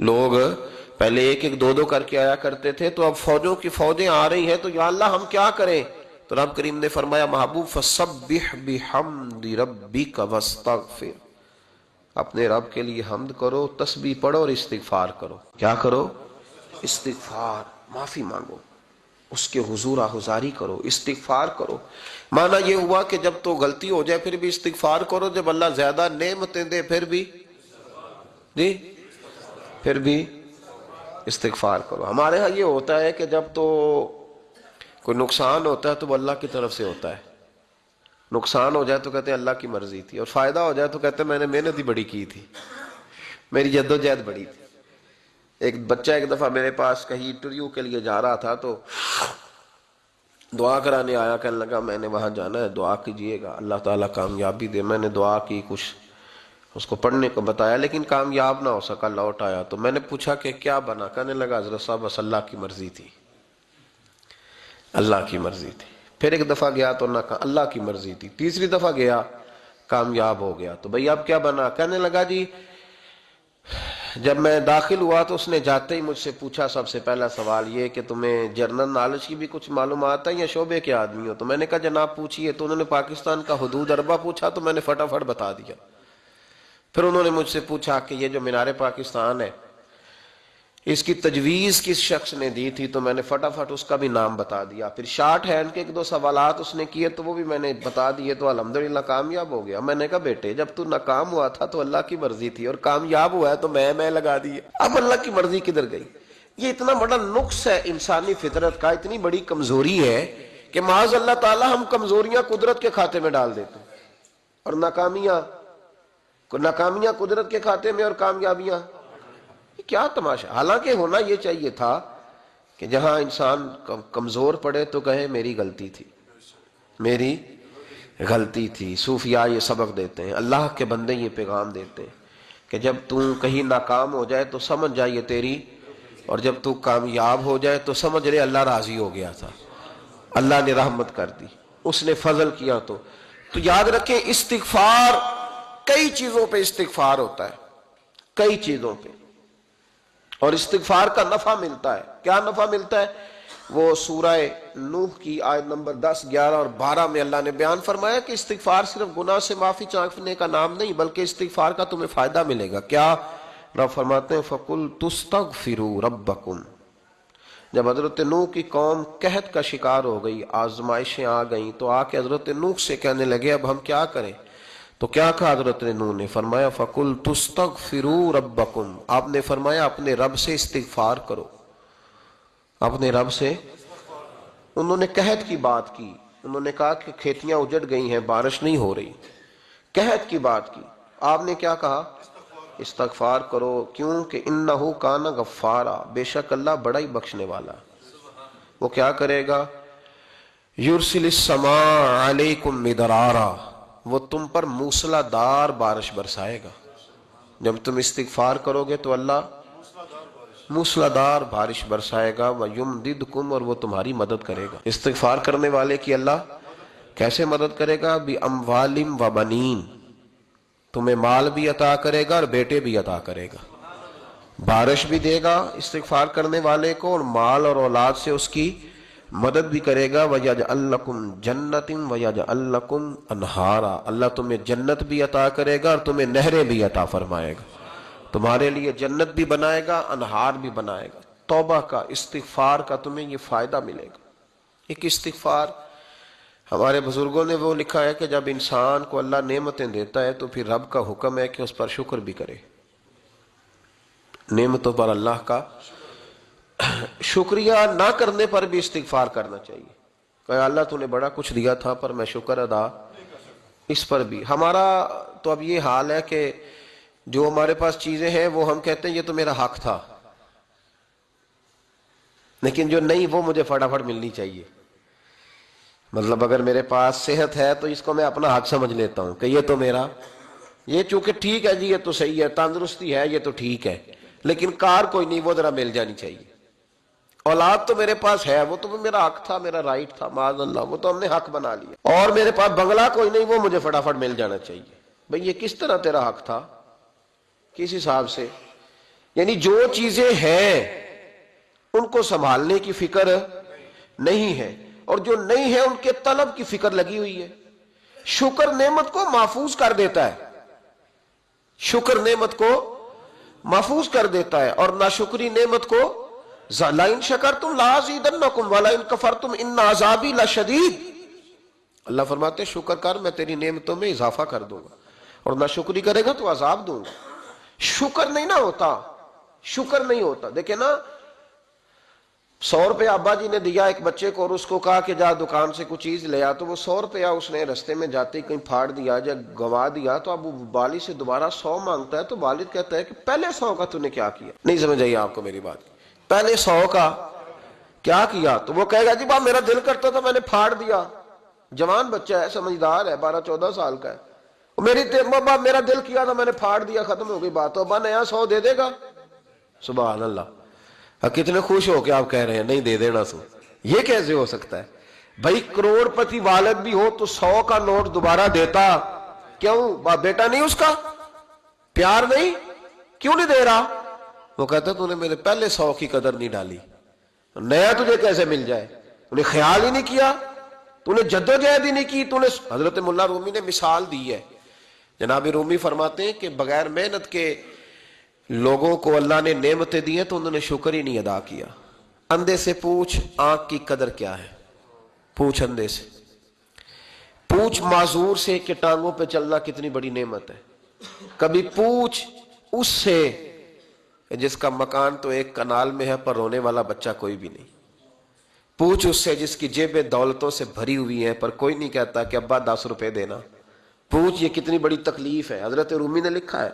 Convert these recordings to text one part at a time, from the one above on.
لوگ پہلے ایک ایک دو دو کر کے آیا کرتے تھے، تو اب فوجوں کی فوجیں آ رہی ہیں، تو یا اللہ ہم کیا کریں؟ تو رب کریم نے فرمایا محبوب فسبح بحمد ربک واستغفر، اپنے رب کے لیے حمد کرو، تسبیح پڑھو اور استغفار کرو۔ کیا کرو؟ استغفار، معافی مانگو، اس کے حضور آہذاری کرو، استغفار کرو۔ معنی یہ ہوا کہ جب تو غلطی ہو جائے پھر بھی استغفار کرو، جب اللہ زیادہ نعمتیں دے پھر بھی پھر بھی استغفار کرو۔ ہمارے ہاں یہ ہوتا ہے کہ جب تو کوئی نقصان ہوتا ہے تو وہ اللہ کی طرف سے ہوتا ہے، نقصان ہو جائے تو کہتے ہیں اللہ کی مرضی تھی، اور فائدہ ہو جائے تو کہتے ہیں میں نے محنت ہی بڑی کی تھی، میری جدوجہد بڑی تھی۔ ایک بچہ ایک دفعہ میرے پاس کہیں انٹرویو کے لیے جا رہا تھا، تو دعا کرانے آیا، کہنے لگا میں نے وہاں جانا ہے، دعا کیجئے گا اللہ تعالیٰ کامیابی دے۔ میں نے دعا کی، کچھ اس کو پڑھنے کو بتایا، لیکن کامیاب نہ ہو سکا، لوٹ آیا۔ تو میں نے پوچھا کہ کیا بنا؟ کہنے لگا حضرت صاحب بس اللہ کی مرضی تھی، اللہ کی مرضی تھی۔ پھر ایک دفعہ گیا تو نہ کہا اللہ کی مرضی تھی، تیسری دفعہ گیا کامیاب ہو گیا۔ تو بھئی اب کیا بنا؟ کہنے لگا جی جب میں داخل ہوا تو اس نے جاتے ہی مجھ سے پوچھا سب سے پہلا سوال یہ کہ تمہیں جنرل نالج کی بھی کچھ معلومات ہے یا شعبے کے آدمی ہو؟ تو میں نے کہا جناب پوچھیے۔ تو انہوں نے پاکستان کا حدود اربہ پوچھا، تو میں نے فٹافٹ بتا دیا۔ پھر انہوں نے مجھ سے پوچھا کہ یہ جو مینار پاکستان ہے اس کی تجویز کس شخص نے دی تھی؟ تو میں نے فٹافٹ اس کا بھی نام بتا دیا۔ پھر شارٹ ہینڈ کے ایک دو سوالات اس نے کیے تو وہ بھی میں نے بتا دیے، تو الحمدللہ کامیاب ہو گیا۔ میں نے کہا بیٹے جب تو ناکام ہوا تھا تو اللہ کی مرضی تھی، اور کامیاب ہوا ہے تو میں لگا دیے، اب اللہ کی مرضی کدھر گئی؟ یہ اتنا بڑا نقص ہے انسانی فطرت کا، اتنی بڑی کمزوری ہے کہ معاذ اللہ تعالی ہم کمزوریاں قدرت کے کھاتے میں ڈال دیتے ہیں، اور ناکامیاں قدرت کے کھاتے میں، اور کامیابیاں کیا تماشا۔ حالانکہ ہونا یہ چاہیے تھا کہ جہاں انسان کمزور پڑے تو کہے میری غلطی تھی، میری غلطی تھی۔ صوفیاء یہ سبق دیتے ہیں، اللہ کے بندے یہ پیغام دیتے ہیں کہ جب تو کہیں ناکام ہو جائے تو سمجھ جائے تیری، اور جب تو کامیاب ہو جائے تو سمجھ رہے اللہ راضی ہو گیا تھا، اللہ نے رحمت کر دی، اس نے فضل کیا۔ تو یاد رکھیں استغفار، کئی چیزوں پہ استغفار ہوتا ہے، کئی چیزوں پہ، اور استغفار کا نفع ملتا ہے۔ کیا نفع ملتا ہے؟ وہ سورہ نوح کی آیت نمبر 10، 11 اور 12 میں اللہ نے بیان فرمایا کہ استغفار صرف گناہ سے معافی چاہنے کا نام نہیں، بلکہ استغفار کا تمہیں فائدہ ملے گا۔ کیا؟ رب فرماتے ہیں فَقُلْ تُسْتَغْفِرُوا رَبَّكُمْ۔ جب حضرت نوح کی قوم قحط کا شکار ہو گئی، آزمائشیں آ گئیں، تو آ کے حضرت نوح سے کہنے لگے اب ہم کیا کریں؟ تو کیا کہا حضرت نوح نے؟ فرمایا فَقُلْ تُسْتَغْفِرُوا رَبَّكُمْ، آپ نے فرمایا اپنے رب سے استغفار کرو، اپنے رب سے۔ انہوں نے قحط کی بات کی، انہوں نے کہا کہ کھیتیاں اجڑ گئی ہیں، بارش نہیں ہو رہی، قحط کی بات کی۔ آپ نے کیا کہا؟ استغفار کرو، کیوں کہ انہو کان غفارا، بے شک اللہ بڑا ہی بخشنے والا۔ وہ کیا کرے گا؟ یرسل السماء علیکم مدرارا، وہ تم پر موسلا دار بارش برسائے گا۔ جب تم استغفار کرو گے تو اللہ موسلا دار بارش برسائے گا، وَيُمْدِدْكُمْ، اور وہ تمہاری مدد کرے گا۔ استغفار کرنے والے کی اللہ کیسے مدد کرے گا؟ بِأَمْوَالٍ وَبَنِينَ، تمہیں مال بھی عطا کرے گا اور بیٹے بھی عطا کرے گا، بارش بھی دے گا استغفار کرنے والے کو، اور مال اور اولاد سے اس کی مدد بھی کرے گا۔ وَيَجْعَلْ لَكُمْ جَنَّةٍ وَيَجْعَلْ لَكُمْ أَنْهَارًا، اللہ تمہیں جنت بھی عطا کرے گا اور تمہیں نہریں بھی عطا فرمائے گا، تمہارے لیے جنت بھی بنائے گا، انہار بھی بنائے گا۔ توبہ کا، استغفار کا تمہیں یہ فائدہ ملے گا۔ ایک استغفار، ہمارے بزرگوں نے وہ لکھا ہے کہ جب انسان کو اللہ نعمتیں دیتا ہے تو پھر رب کا حکم ہے کہ اس پر شکر بھی کرے، نعمتوں پر اللہ کا شکریہ نہ کرنے پر بھی استغفار کرنا چاہیے کہ اللہ تو نے بڑا کچھ دیا تھا پر میں شکر ادا اس پر بھی۔ ہمارا تو اب یہ حال ہے کہ جو ہمارے پاس چیزیں ہیں وہ ہم کہتے ہیں یہ تو میرا حق تھا، لیکن جو نہیں وہ مجھے فٹافٹ ملنی چاہیے۔ مطلب اگر میرے پاس صحت ہے تو اس کو میں اپنا حق سمجھ لیتا ہوں کہ یہ تو میرا، یہ چونکہ ٹھیک ہے جی، یہ تو صحیح ہے، تندرستی ہے یہ تو ٹھیک ہے، لیکن کار کوئی نہیں، وہ ذرا مل جانی چاہیے۔ اولاد تو میرے پاس ہے، وہ تو میرا حق تھا، میرا رائٹ تھا، معاذ اللہ وہ تو ہم نے حق بنا لیا۔ اور میرے پاس بنگلہ کوئی نہیں، وہ مجھے فٹافٹ مل جانا چاہیے۔ بھئی یہ کس طرح تیرا حق تھا؟ کس حساب سے؟ یعنی جو چیزیں ہیں ان کو سنبھالنے کی فکر نہیں ہے، اور جو نہیں ہے ان کے طلب کی فکر لگی ہوئی ہے۔ شکر نعمت کو محفوظ کر دیتا ہے، شکر نعمت کو محفوظ کر دیتا ہے، اور ناشکری نعمت کو لَئِن شَكَرْتُمْ لَأَزِيدَنَّكُمْ وَلَئِن كَفَرْتُمْ إِنَّ عَذَابِي لَشَدِيدٌ۔ اللہ فرماتے ہیں شکر کر، میں تیری نعمتوں میں اضافہ کر دوں گا، اور ناشکری کرے گا تو عذاب دوں گا۔ شکر نہیں نہ ہوتا، شکر نہیں ہوتا۔ دیکھیں نا، 100 روپے ابا جی نے دیا ایک بچے کو، اور اس کو کہا کہ جا دکان سے کچھ چیز لے آ، تو وہ 100 روپیہ اس نے رستے میں جاتے ہی کہیں پھاڑ دیا یا گوا دیا، تو اب وہ والد سے دوبارہ 100 مانگتا ہے، تو والد کہتا ہے کہ پہلے 100 کا تو نے کیا کیا؟ نہیں سمجھ آئی آپ کو میری بات؟ پہلے 100 کا کیا کیا؟ تو وہ کہے گا جی باپ میرا دل کرتا تھا میں نے پھاڑ دیا۔ جوان بچہ ہے، سمجھدار ہے، 12-14 سال کا ہے، میرا دل کیا تھا میں نے پھاڑ دیا، ختم ہو گئی بات۔ تو ابا نیا 100 دے دے گا؟ سبحان اللہ، کتنے خوش ہو کے آپ کہہ رہے ہیں نہیں دے دینا سو، یہ کیسے ہو سکتا ہے؟ بھائی کروڑ پتی والد بھی ہو تو 100 کا نوٹ دوبارہ دیتا کیوں؟ بیٹا نہیں اس کا؟ پیار نہیں؟ کیوں نہیں دے رہا؟ وہ کہتا تو نے میرے پہلے 100 کی قدر نہیں ڈالی، نیا تجھے کیسے مل جائے؟ تو نے خیال ہی نہیں کیا، تو نے جدوجہد ہی نہیں کی، تو نے۔ حضرت مولا رومی نے مثال دی ہے، جناب رومی فرماتے ہیں کہ بغیر محنت کے لوگوں کو اللہ نے نعمتیں دی ہیں تو انہوں نے شکر ہی نہیں ادا کیا۔ اندھے سے پوچھ آنکھ کی قدر کیا ہے، پوچھ اندھے سے، پوچھ معذور سے کہ ٹانگوں پہ چلنا کتنی بڑی نعمت ہے، کبھی پوچھ اس سے جس کا مکان تو ایک کنال میں ہے پر رونے والا بچہ کوئی بھی نہیں، پوچھ اس سے جس کی جیبیں دولتوں سے بھری ہوئی ہیں پر کوئی نہیں کہتا کہ ابا 10 روپے دینا، پوچھ یہ کتنی بڑی تکلیف ہے۔ حضرت رومی نے لکھا ہے،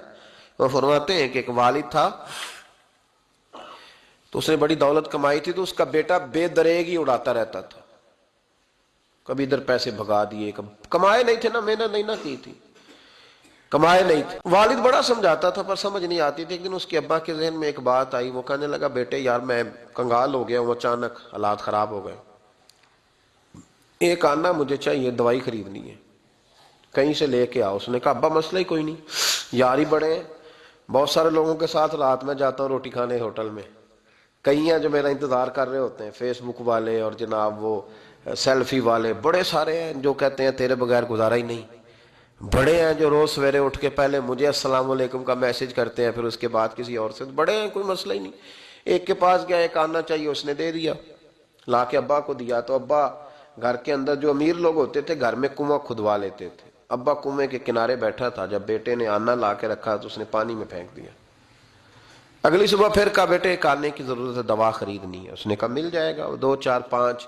وہ فرماتے ہیں کہ ایک والد تھا تو اس نے بڑی دولت کمائی تھی، تو اس کا بیٹا بے دریغ ہی اڑاتا رہتا تھا، کبھی ادھر پیسے بھگا دیے، کمائے نہیں تھے نا، محنت نہیں نہ کی تھی، کمائے نہیں تھے۔ والد بڑا سمجھاتا تھا پر سمجھ نہیں آتی تھی۔ ایک دن اس کے ابا کے ذہن میں ایک بات آئی، وہ کہنے لگا بیٹے یار میں کنگال ہو گیا ہوں، اچانک حالات خراب ہو گئے، ایک آنا مجھے چاہیے، دوائی خریدنی ہے، کہیں سے لے کے آؤ۔ اس نے کہا ابا مسئلہ ہی کوئی نہیں، یار ہی بڑے ہیں، بہت سارے لوگوں کے ساتھ رات میں جاتا ہوں روٹی کھانے ہوٹل میں، کئی ہیں جو میرا انتظار کر رہے ہوتے ہیں، فیس بک والے اور جناب وہ سیلفی والے، بڑے سارے ہیں جو کہتے ہیں تیرے بغیر گزارا ہی نہیں، بڑے ہیں جو روز سویرے اٹھ کے پہلے مجھے السلام علیکم کا میسج کرتے ہیں، پھر اس کے بعد کسی اور سے، بڑے ہیں کوئی مسئلہ ہی نہیں۔ ایک کے پاس گیا، ایک آنا چاہیے، اس نے دے دیا، لا کے ابا کو دیا، تو ابا گھر کے اندر جو امیر لوگ ہوتے تھے گھر میں کنواں کھدوا لیتے تھے، ابا کنویں کے کنارے بیٹھا تھا، جب بیٹے نے آنا لا کے رکھا تو اس نے پانی میں پھینک دیا۔ اگلی صبح پھر کہا بیٹے ایک آنے کی ضرورت ہے، دوا خریدنی ہے۔ اس نے کہا مل جائے گا، 2 4 5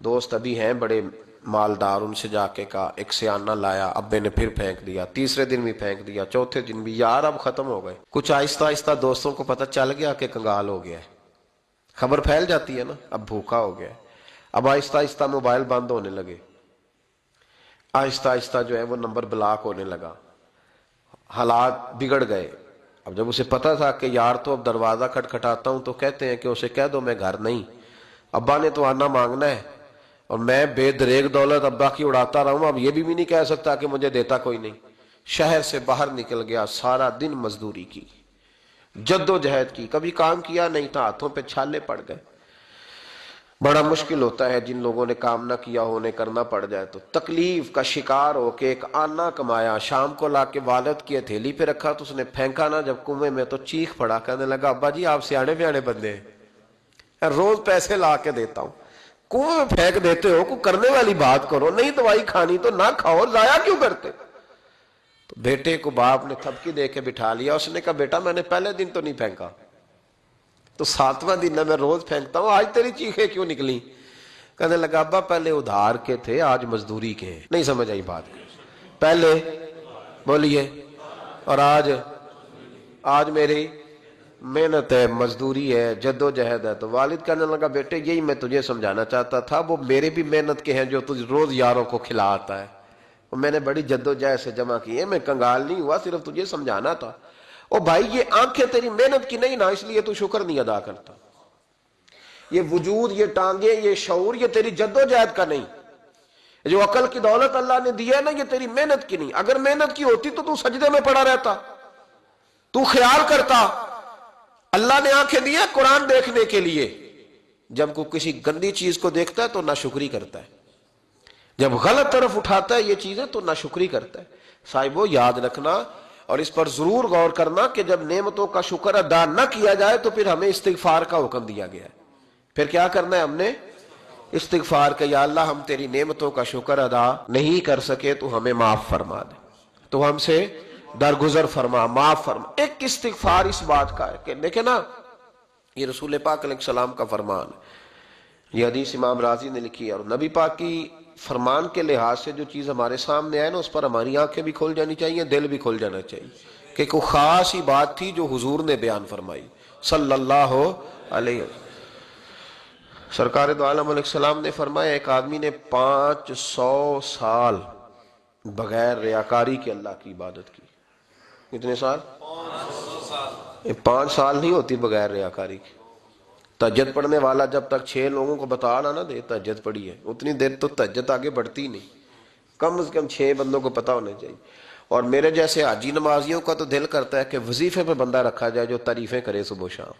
دوست ابھی ہیں بڑے مالدار، ان سے جا کے کہا، ایک سے آنا لایا، ابے نے پھر پھینک دیا، تیسرے دن بھی پھینک دیا، چوتھے دن بھی، یار اب ختم ہو گئے۔ کچھ آہستہ آہستہ دوستوں کو پتہ چل گیا کہ کنگال ہو گیا ہے، خبر پھیل جاتی ہے نا، اب بھوکا ہو گیا ہے۔ اب آہستہ آہستہ موبائل بند ہونے لگے، آہستہ آہستہ جو ہے وہ نمبر بلاک ہونے لگا، حالات بگڑ گئے۔ اب جب اسے پتا تھا کہ یار تو اب دروازہ کھٹکھٹاتا ہوں تو کہتے ہیں کہ اسے کہہ دو میں گھر نہیں، ابا نے تو آنا مانگنا ہے، اور میں بے دریغ دولت ابا کی اڑاتا رہا ہوں، اب یہ بھی نہیں کہہ سکتا کہ مجھے دیتا کوئی نہیں۔ شہر سے باہر نکل گیا، سارا دن مزدوری کی، جد و جہد کی، کبھی کام کیا نہیں تھا، ہاتھوں پہ چھالے پڑ گئے۔ بڑا مشکل ہوتا ہے جن لوگوں نے کام نہ کیا ہو، انہیں کرنا پڑ جائے تو تکلیف کا شکار ہو کے ایک آنا کمایا، شام کو لا کے والد کی ہتھیلی پہ رکھا تو اس نے پھینکا نا جب کنویں میں تو چیخ پڑا، کہنے لگا ابا جی آپ سیانے بیانے بندے ہیں، روز پیسے لا کے دیتا ہوں، کنویں میں پھینک دیتے ہو، کوئی کرنے والی بات کرو، نہیں دوائی کھانی تو نہ کھاؤ، ضائع کیوں کرتے؟ تو بیٹے کو باپ نے تھپکی دے کے بٹھا لیا، اس نے کہا بیٹا میں نے پہلے دن تو نہیں پھینکا، تو 7واں دن میں روز پھینکتا ہوں، آج تیری چیخیں کیوں نکلی؟ کہنے لگا ابا پہلے ادھار کے تھے آج مزدوری کے ہیں۔ نہیں سمجھ آئی بات؟ پہلے بولیے، اور آج میری محنت ہے، مزدوری ہے، جد و جہد ہے۔ تو والد کہنے لگا بیٹے یہی میں تجھے سمجھانا چاہتا تھا، وہ میرے بھی محنت کے ہیں جو تجھ روز یاروں کو کھلا آتا ہے، وہ میں نے بڑی جد و جہد سے جمع کی ہے، میں کنگال نہیں ہوا، صرف تجھے سمجھانا تھا۔ او بھائی یہ آنکھیں تیری محنت کی نہیں نا، اس لیے تو شکر نہیں ادا کرتا، یہ وجود، یہ ٹانگیں، یہ شعور، یہ تیری جد و جہد کا نہیں، جو عقل کی دولت اللہ نے دی ہے نا یہ تیری محنت کی نہیں، اگر محنت کی ہوتی تو سجدے میں پڑا رہتا، تو خیال کرتا، اللہ نے آنکھیں دی ہیں قرآن دیکھنے کے لیے، جب کوئی کسی گندی چیز کو دیکھتا ہے تو ناشکری کرتا ہے، جب غلط طرف اٹھاتا ہے یہ چیزیں تو ناشکری کرتا ہے۔ صاحبو یاد رکھنا اور اس پر ضرور غور کرنا کہ جب نعمتوں کا شکر ادا نہ کیا جائے تو پھر ہمیں استغفار کا حکم دیا گیا ہے۔ پھر کیا کرنا ہے ہم نے؟ استغفار کہ یا اللہ ہم تیری نعمتوں کا شکر ادا نہیں کر سکے تو ہمیں معاف فرما دے، تو ہم سے درگزر فرما، معاف فرما۔ ایک استغفار اس بات کا ہے کہ دیکھیں نا، یہ رسول پاک علیہ السلام کا فرمان ہے، یہ حدیث امام رازی نے لکھی ہے، اور نبی پاک کی فرمان کے لحاظ سے جو چیز ہمارے سامنے آئے نا اس پر ہماری آنکھیں بھی کھل جانی چاہیے، دل بھی کھل جانا چاہیے کہ کوئی خاص ہی بات تھی جو حضور نے بیان فرمائی صلی اللہ علیہ وسلم۔ سرکار دو عالم علیہ السلام نے فرمایا ایک آدمی نے 500 سال بغیر ریاکاری کے اللہ کی عبادت کی۔ کتنے سال؟ 500 سال۔ یہ 5 سال نہیں ہوتی بغیر ریاکاری کی۔ تہجد پڑھنے والا جب تک 6 لوگوں کو بتا نہ دے تہجد پڑھی ہے، اتنی دیر تو تہجد آگے بڑھتی نہیں، کم از کم 6 بندوں کو پتا ہونا چاہیے۔ اور میرے جیسے حاجی نمازیوں کا تو دل کرتا ہے کہ وظیفے پہ بندہ رکھا جائے جو تعریفیں کرے صبح و شام۔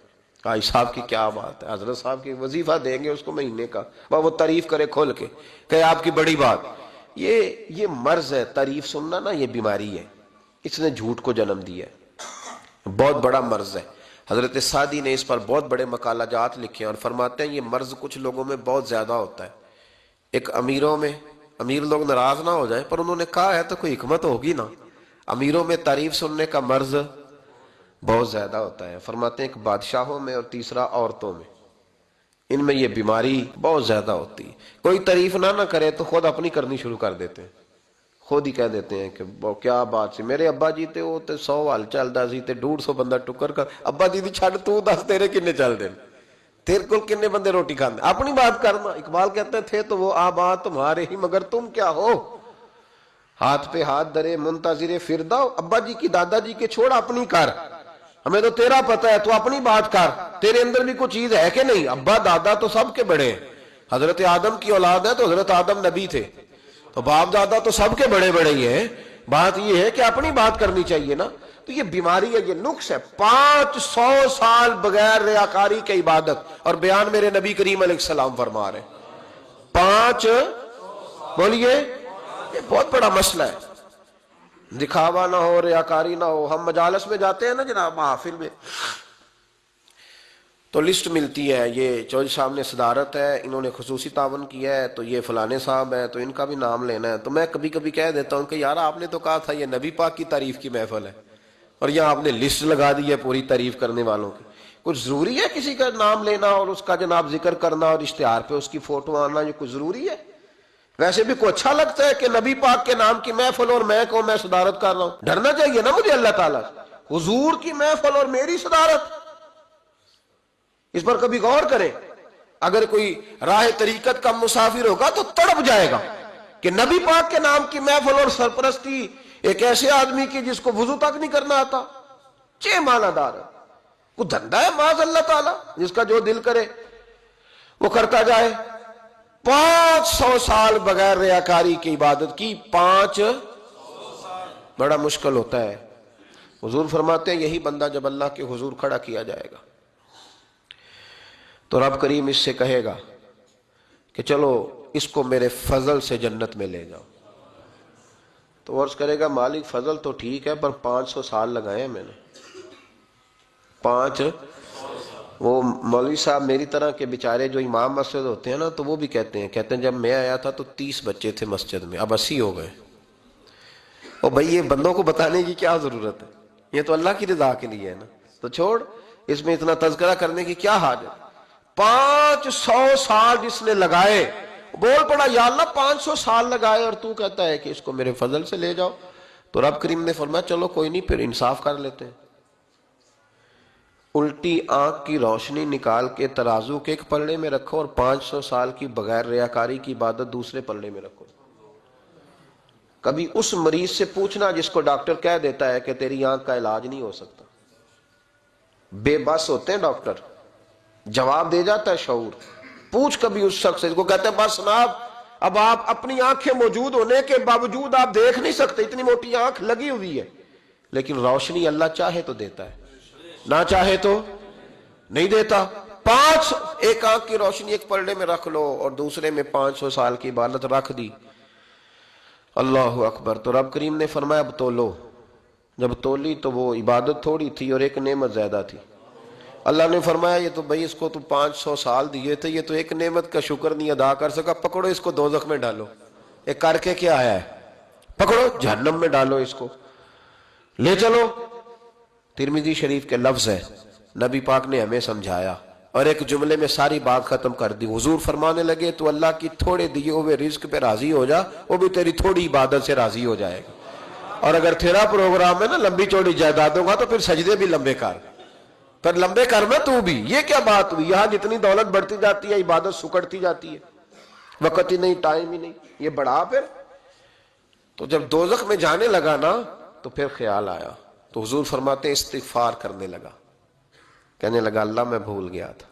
حاجی صاحب کی کیا بات ہے، حضرت صاحب کی وظیفہ دیں گے اس کو مہینے کا، وہ تعریف کرے کھول کے کہ آپ کی بڑی بات۔ یہ مرض ہے، تعریف سننا نا یہ بیماری ہے، اس نے جھوٹ کو جنم دیا ہے، بہت بڑا مرض ہے۔ حضرت سعدی نے اس پر بہت بڑے مقالہ جات لکھے ہیں اور فرماتے ہیں یہ مرض کچھ لوگوں میں بہت زیادہ ہوتا ہے۔ ایک امیروں میں، امیر لوگ ناراض نہ ہو جائیں پر انہوں نے کہا ہے تو کوئی حکمت ہوگی نا، امیروں میں تعریف سننے کا مرض بہت زیادہ ہوتا ہے۔ فرماتے ہیں ایک بادشاہوں میں اور تیسرا عورتوں میں، ان میں یہ بیماری بہت زیادہ ہوتی ہے۔ کوئی تعریف نہ کرے تو خود اپنی کرنی شروع کر دیتے ہیں، خود ہی کہہ دیتے ہیں کہ کیا بات سی میرے ابا جی تے وہ تے 100 حال چلدا سی تے 150 بندہ ٹکر کر، ابا جی دی چھڈ تو دس تیرے کنے چل دے، تیرے کول کنے بندے روٹی کھاندے، اپنی بات کرنا۔ اقبال کہتے ہیں تھے تو وہ آبا تمہارے ہی مگر تم کیا ہو، ہاتھ پہ ہاتھ درے منتظر فرداؤ، ابا جی کی دادا جی کے چھوڑ اپنی کر، ہمیں تو تیرا پتہ ہے تو اپنی بات کر، تیرے اندر بھی کوئی چیز ہے کہ نہیں۔ ابا دادا تو سب کے بڑے ہیں، حضرت آدم کی اولاد ہے تو حضرت آدم نبی تھے، تو باپ دادا تو سب کے بڑے بڑے ہی ہیں، بات یہ ہے کہ اپنی بات کرنی چاہیے نا۔ تو یہ بیماری ہے، یہ نقص ہے، 500 سال بغیر ریاکاری کی عبادت، اور بیان میرے نبی کریم علیہ السلام فرما رہے ہیں 5، بولیے، یہ بہت بڑا مسئلہ ہے۔ دکھاوا نہ ہو، ریاکاری نہ ہو۔ ہم مجالس میں جاتے ہیں نا جناب، محافل میں، تو لسٹ ملتی ہے، یہ چودھری صاحب نے صدارت ہے، انہوں نے خصوصی تعاون کیا ہے، تو یہ فلانے صاحب ہے تو ان کا بھی نام لینا ہے۔ تو میں کبھی کبھی کہہ دیتا ہوں کہ یار آپ نے تو کہا تھا یہ نبی پاک کی تعریف کی محفل ہے، اور یہاں آپ نے لسٹ لگا دی ہے پوری تعریف کرنے والوں کی۔ کچھ ضروری ہے کسی کا نام لینا اور اس کا جناب ذکر کرنا اور اشتہار پہ اس کی فوٹو آنا، یہ کچھ ضروری ہے؟ ویسے بھی کوئی اچھا لگتا ہے کہ نبی پاک کے نام کی محفل اور میں کہوں میں صدارت کر رہا ہوں؟ ڈرنا چاہیے نا مجھے اللہ تعالیٰ، حضور کی محفل اور میری صدارت، اس پر کبھی غور کریں۔ اگر کوئی راہ طریقت کا مسافر ہوگا تو تڑپ جائے گا کہ نبی پاک کے نام کی محفل اور سرپرستی ایک ایسے آدمی کی جس کو وضو تک نہیں کرنا آتا، چھ معنی دار ہے، وہ دھندا ہے معاذ اللہ تعالیٰ، جس کا جو دل کرے وہ کرتا جائے۔ 500 سال بغیر ریاکاری کی عبادت کی، 500 بڑا مشکل ہوتا ہے۔ حضور فرماتے ہیں یہی بندہ جب اللہ کے حضور کھڑا کیا جائے گا تو رب کریم اس سے کہے گا کہ چلو اس کو میرے فضل سے جنت میں لے جاؤ، تو عرض کرے گا مالک فضل تو ٹھیک ہے پر 500 سال لگائے ہیں میں نے، 500۔ وہ مولوی صاحب میری طرح کے بیچارے جو امام مسجد ہوتے ہیں نا تو وہ بھی کہتے ہیں جب میں آیا تھا تو 30 بچے تھے مسجد میں، اب 80 ہو گئے۔ اور بھائی یہ بندوں کو بتانے کی کیا ضرورت ہے، یہ تو اللہ کی رضا کے لیے ہے نا، تو چھوڑ اس میں اتنا تذکرہ کرنے کی کیا حاجت۔ 500 سال جس نے لگائے، بول پڑا یا اللہ 500 سال لگائے اور تو کہتا ہے کہ اس کو میرے فضل سے لے جاؤ، تو رب کریم نے فرمایا چلو کوئی نہیں پھر انصاف کر لیتے ہیں، الٹی آنکھ کی روشنی نکال کے ترازو کے ایک پلڑے میں رکھو اور 500 سال کی بغیر ریاکاری کی عبادت دوسرے پلڑے میں رکھو۔ کبھی اس مریض سے پوچھنا جس کو ڈاکٹر کہہ دیتا ہے کہ تیری آنکھ کا علاج نہیں ہو سکتا، بے بس ہوتے ہیں ڈاکٹر، جواب دے جاتا ہے شعور۔ پوچھ کبھی اس شخص سے کو کہتے ہیں بس جناب اب آپ اپنی آنکھیں موجود ہونے کے باوجود آپ دیکھ نہیں سکتے، اتنی موٹی آنکھ لگی ہوئی ہے، لیکن روشنی اللہ چاہے تو دیتا ہے، نہ چاہے تو نہیں دیتا. 5 ایک آنکھ کی روشنی ایک پلڑے میں رکھ لو اور دوسرے میں 500 سال کی عبادت رکھ دی. اللہ اکبر. تو رب کریم نے فرمایا اب تولو. جب تولی تو وہ عبادت تھوڑی تھی اور ایک نعمت زیادہ تھی. اللہ نے فرمایا یہ تو بھائی اس کو تو 500 سال دیے تھے, یہ تو ایک نعمت کا شکر نہیں ادا کر سکا, پکڑو اس کو دوزخ میں ڈالو. ایک کر کے کیا آیا ہے, پکڑو جہنم میں ڈالو اس کو, لے چلو. ترمذی شریف کے لفظ ہے, نبی پاک نے ہمیں سمجھایا اور ایک جملے میں ساری بات ختم کر دی. حضور فرمانے لگے تو اللہ کی تھوڑے دیے ہوئے رزق پہ راضی ہو جا, وہ بھی تیری تھوڑی عبادت سے راضی ہو جائے گا. اور اگر تیرا پروگرام ہے نا لمبی چوڑی جائیدادوں کا, تو پھر سجدے بھی لمبے کر, پھر لمبے کرنا تو بھی. یہ کیا بات ہوئی, یہاں جتنی دولت بڑھتی جاتی ہے عبادت سکڑتی جاتی ہے, وقت ہی نہیں, ٹائم ہی نہیں, یہ بڑھا پھر. تو جب دوزخ میں جانے لگا نا تو پھر خیال آیا, تو حضور فرماتے ہیں استغفار کرنے لگا, کہنے لگا اللہ میں بھول گیا تھا,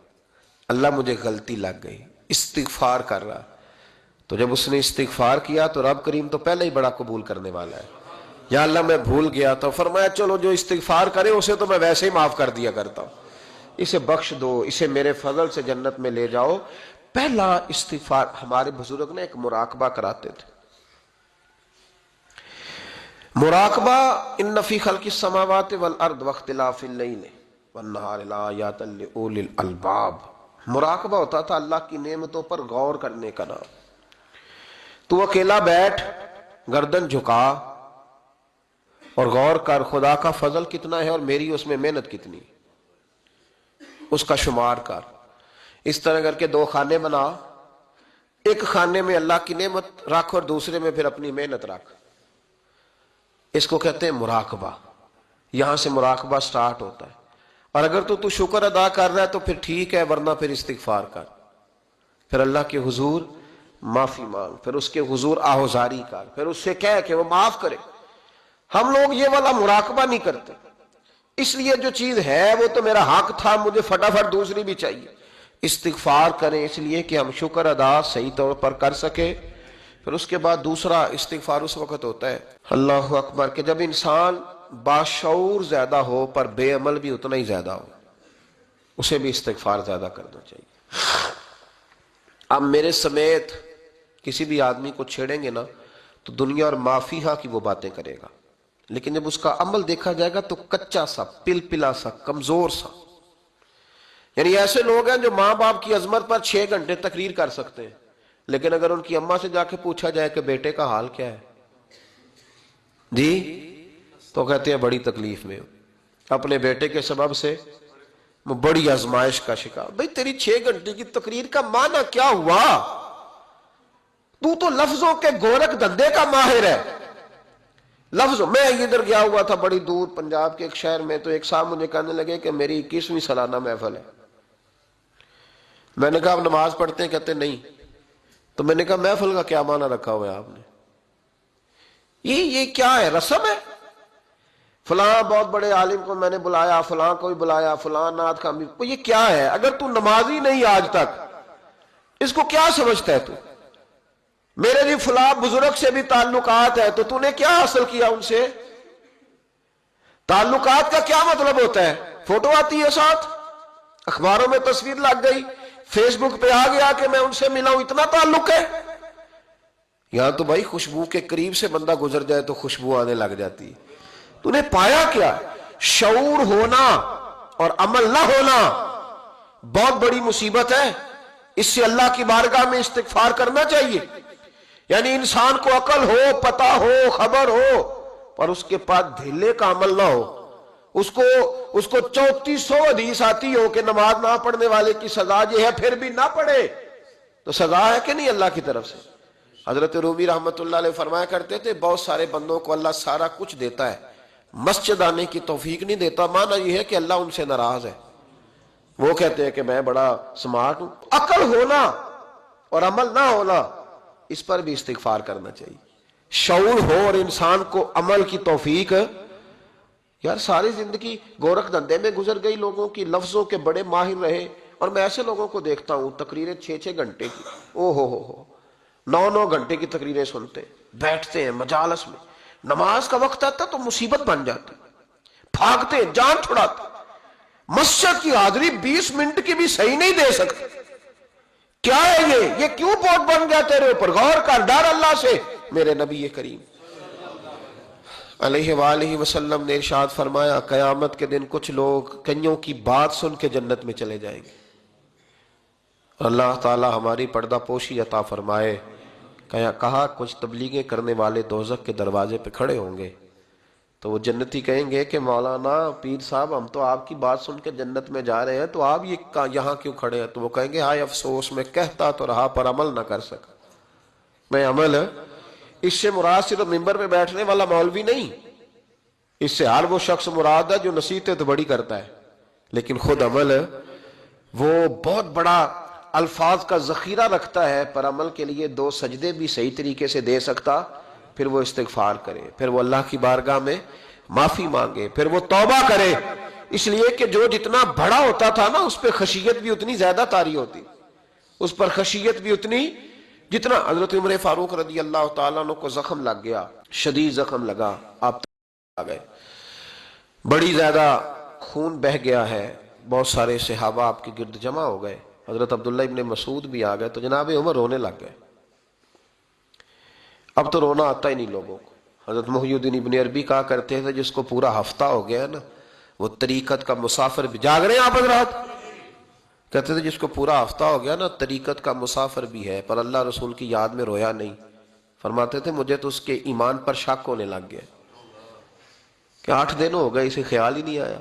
اللہ مجھے غلطی لگ گئی. استغفار کر رہا. تو جب اس نے استغفار کیا تو رب کریم تو پہلے ہی بڑا قبول کرنے والا ہے. یا اللہ میں بھول گیا تھا, فرمایا چلو جو استغفار کرے اسے تو میں ویسے ہی معاف کر دیا کرتا ہوں, اسے بخش دو, اسے میرے فضل سے جنت میں لے جاؤ. پہلا استغفار. ہمارے بزرگ نے ایک مراقبہ کراتے تھے, مراقبہ ان فی خلق السماوات والارض واختلاف اللیل والنہار لآیات لأولی الالباب. مراقبہ ہوتا تھا اللہ کی نعمتوں پر غور کرنے کا نام. تو اکیلا بیٹھ, گردن جھکا اور غور کر خدا کا فضل کتنا ہے اور میری اس میں محنت کتنی, اس کا شمار کر. اس طرح کر کے 2 خانے بنا, ایک خانے میں اللہ کی نعمت رکھ اور دوسرے میں پھر اپنی محنت رکھ. اس کو کہتے ہیں مراقبہ. یہاں سے مراقبہ سٹارٹ ہوتا ہے. اور اگر تو شکر ادا کر رہا ہے تو پھر ٹھیک ہے, ورنہ پھر استغفار کر, پھر اللہ کے حضور معافی مانگ, پھر اس کے حضور آہوزاری کر, پھر اس سے کہہ کہ وہ معاف کرے. ہم لوگ یہ والا مراقبہ نہیں کرتے, اس لیے جو چیز ہے وہ تو میرا حق تھا, مجھے فٹافٹ دوسری بھی چاہیے. استغفار کریں اس لیے کہ ہم شکر ادا صحیح طور پر کر سکے. پھر اس کے بعد دوسرا استغفار اس وقت ہوتا ہے اللہ اکبر کہ جب انسان باشعور زیادہ ہو پر بے عمل بھی اتنا ہی زیادہ ہو, اسے بھی استغفار زیادہ کرنا چاہیے. اب میرے سمیت کسی بھی آدمی کو چھیڑیں گے نا تو دنیا اور مافیہا کی وہ باتیں کرے گا, لیکن جب اس کا عمل دیکھا جائے گا تو کچا سا, پلپلا سا, کمزور سا. یعنی ایسے لوگ ہیں جو ماں باپ کی عظمت پر 6 گھنٹے تقریر کر سکتے ہیں, لیکن اگر ان کی اماں سے جا کے پوچھا جائے کہ بیٹے کا حال کیا ہے جی, تو کہتے ہیں بڑی تکلیف میں ہو, اپنے بیٹے کے سبب سے بڑی آزمائش کا شکار. بھئی تیری 6 گھنٹے کی تقریر کا معنی کیا ہوا؟ تو لفظوں کے گورکھ دھندے کا ماہر ہے. لفظوں میں ادھر گیا ہوا تھا بڑی دور پنجاب کے ایک شہر میں, تو ایک صاحب مجھے کہنے لگے کہ میری 21ویں سالانہ محفل ہے. میں نے کہا آپ نماز پڑھتے ہیں؟ کہتے نہیں. تو میں نے کہا محفل کا کیا معنی رکھا ہوا ہے آپ نے؟ یہ کیا ہے, رسم ہے؟ فلاں بہت بڑے عالم کو میں نے بلایا, فلاں کو بھی بلایا, فلاں نعت خامی, یہ کیا ہے؟ اگر تو نمازی نہیں آج تک, اس کو کیا سمجھتا ہے تو؟ میرے بھی فلاں بزرگ سے بھی تعلقات ہے, تو نے کیا حاصل کیا ان سے؟ تعلقات کا کیا مطلب ہوتا ہے؟ فوٹو آتی ہے ساتھ, اخباروں میں تصویر لگ گئی, فیس بک پہ آ گیا کہ میں ان سے ملا ہوں, اتنا تعلق ہے. یہاں تو بھائی خوشبو کے قریب سے بندہ گزر جائے تو خوشبو آنے لگ جاتی ہے. تو نے پایا کیا؟ شعور ہونا اور عمل نہ ہونا بہت بڑی مصیبت ہے. اس سے اللہ کی بارگاہ میں استغفار کرنا چاہیے. یعنی انسان کو عقل ہو, پتہ ہو, خبر ہو, پر اس کے پاس دھیلے کا عمل نہ ہو. اس کو 3400 حدیث آتی ہو کہ نماز نہ پڑھنے والے کی سزا یہ ہے, پھر بھی نہ پڑھے تو سزا ہے کہ نہیں اللہ کی طرف سے؟ حضرت رومی رحمت اللہ علیہ فرمایا کرتے تھے بہت سارے بندوں کو اللہ سارا کچھ دیتا ہے, مسجد آنے کی توفیق نہیں دیتا. معنی یہ ہے کہ اللہ ان سے ناراض ہے. وہ کہتے ہیں کہ میں بڑا سمارٹ ہوں. عقل ہونا اور عمل نہ ہونا, اس پر بھی استغفار کرنا چاہیے. شعور ہو اور انسان کو عمل کی توفیق. یار ساری زندگی گورکھ دھندے میں گزر گئی لوگوں کی, لفظوں کے بڑے ماہر رہے, اور میں ایسے لوگوں کو دیکھتا ہوں تقریریں 6 گھنٹے کی, او ہو 9 گھنٹے کی تقریریں سنتے, بیٹھتے ہیں مجالس میں, نماز کا وقت آتا تو مصیبت بن جاتی, بھاگتے ہیں, جان چھڑاتے. مسجد کی حاضری 20 منٹ کی بھی صحیح نہیں دے سکتے. کیا ہے یہ کیوں بہت بن گیا تیرے اوپر؟ غور کر، ڈر اللہ سے. میرے نبی کریم علیہ وآلہ وسلم نے ارشاد فرمایا قیامت کے دن کچھ لوگ کئیوں کی بات سن کے جنت میں چلے جائیں گے. اللہ تعالی ہماری پردہ پوشی عطا فرمائے. کہا کچھ تبلیغیں کرنے والے دوزخ کے دروازے پہ کھڑے ہوں گے تو وہ جنتی کہیں گے کہ مولانا پیر صاحب ہم تو آپ کی بات سن کے جنت میں جا رہے ہیں تو آپ یہاں کیوں کھڑے ہیں؟ تو وہ کہیں گے ہائے افسوس، میں کہتا تو رہا پر عمل نہ کر سکا. میں عمل، اس سے مراد صرف ممبر پہ بیٹھنے والا مولوی نہیں، اس سے ہر وہ شخص مراد ہے جو نصیحتیں تو بڑی کرتا ہے لیکن خود عمل وہ بہت بڑا الفاظ کا ذخیرہ رکھتا ہے، پر عمل کے لیے 2 سجدے بھی صحیح طریقے سے دے سکتا، پھر وہ استغفار کرے، پھر وہ اللہ کی بارگاہ میں معافی مانگے، پھر وہ توبہ کرے. اس لیے کہ جو جتنا بڑا ہوتا تھا نا اس پہ خشیت بھی اتنی زیادہ طاری ہوتی، اس پر خشیت بھی اتنی جتنا. حضرت عمر فاروق رضی اللہ تعالیٰ عنہ کو زخم لگ گیا، شدید زخم لگا، آپ آ گئے، بڑی زیادہ خون بہ گیا ہے، بہت سارے صحابہ آپ کے گرد جمع ہو گئے، حضرت عبداللہ ابن مسعود بھی آ گئے، تو جناب عمر رونے لگ گئے. اب تو رونا آتا ہی نہیں لوگوں کو. حضرت محی الدین ابن عربی کہا کرتے تھے جس کو پورا ہفتہ ہو گیا نا وہ طریقت کا مسافر بھی. جاگ رہے ہیں آپ حضرات؟ کہتے تھے جس کو پورا ہفتہ ہو گیا نا طریقت کا مسافر بھی ہے پر اللہ رسول کی یاد میں رویا نہیں. فرماتے تھے مجھے تو اس کے ایمان پر شک ہونے لگ گیا کہ 8 دن ہو گئے اسے خیال ہی نہیں آیا.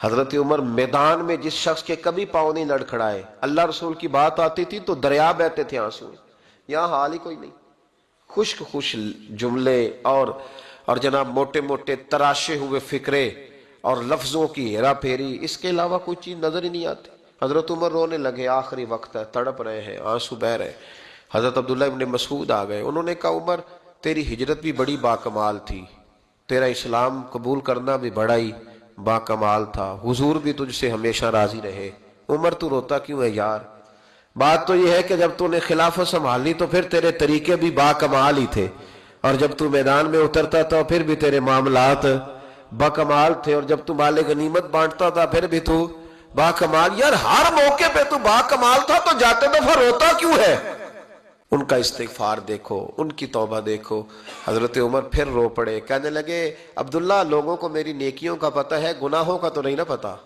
حضرت عمر میدان میں جس شخص کے کبھی پاؤں نہیں لڑکھڑائے، اللہ رسول کی بات آتی تھی تو دریا بہتے تھے آنسو، یہاں حال ہی کوئی نہیں. خشک خوش جملے اور جناب موٹے موٹے تراشے ہوئے فکرے اور لفظوں کی ہیرا پھیری، اس کے علاوہ کوئی چیز نظر ہی نہیں آتی. حضرت عمر رونے لگے، آخری وقت ہے، تڑپ رہے ہیں، آنسو بہ رہے. حضرت عبداللہ ابن مسعود آ گئے، انہوں نے کہا عمر تیری ہجرت بھی بڑی باکمال تھی، تیرا اسلام قبول کرنا بھی بڑا ہی باکمال تھا، حضور بھی تجھ سے ہمیشہ راضی رہے. عمر تو روتا کیوں ہے یار؟ بات تو یہ ہے کہ جب تو نے خلافت سنبھالی تو پھر تیرے طریقے بھی باکمال ہی تھے، اور جب تو میدان میں اترتا تھا پھر بھی تیرے معاملات باکمال تھے، اور جب تو مال غنیمت بانٹتا تھا پھر بھی تو باکمال. یار ہر موقع پہ تو باکمال تھا تو جاتے دفعہ روتا کیوں ہے؟ ان کا استغفار دیکھو، ان کی توبہ دیکھو. حضرت عمر پھر رو پڑے، کہنے لگے عبداللہ لوگوں کو میری نیکیوں کا پتہ ہے، گناہوں کا تو نہیں نا پتہ.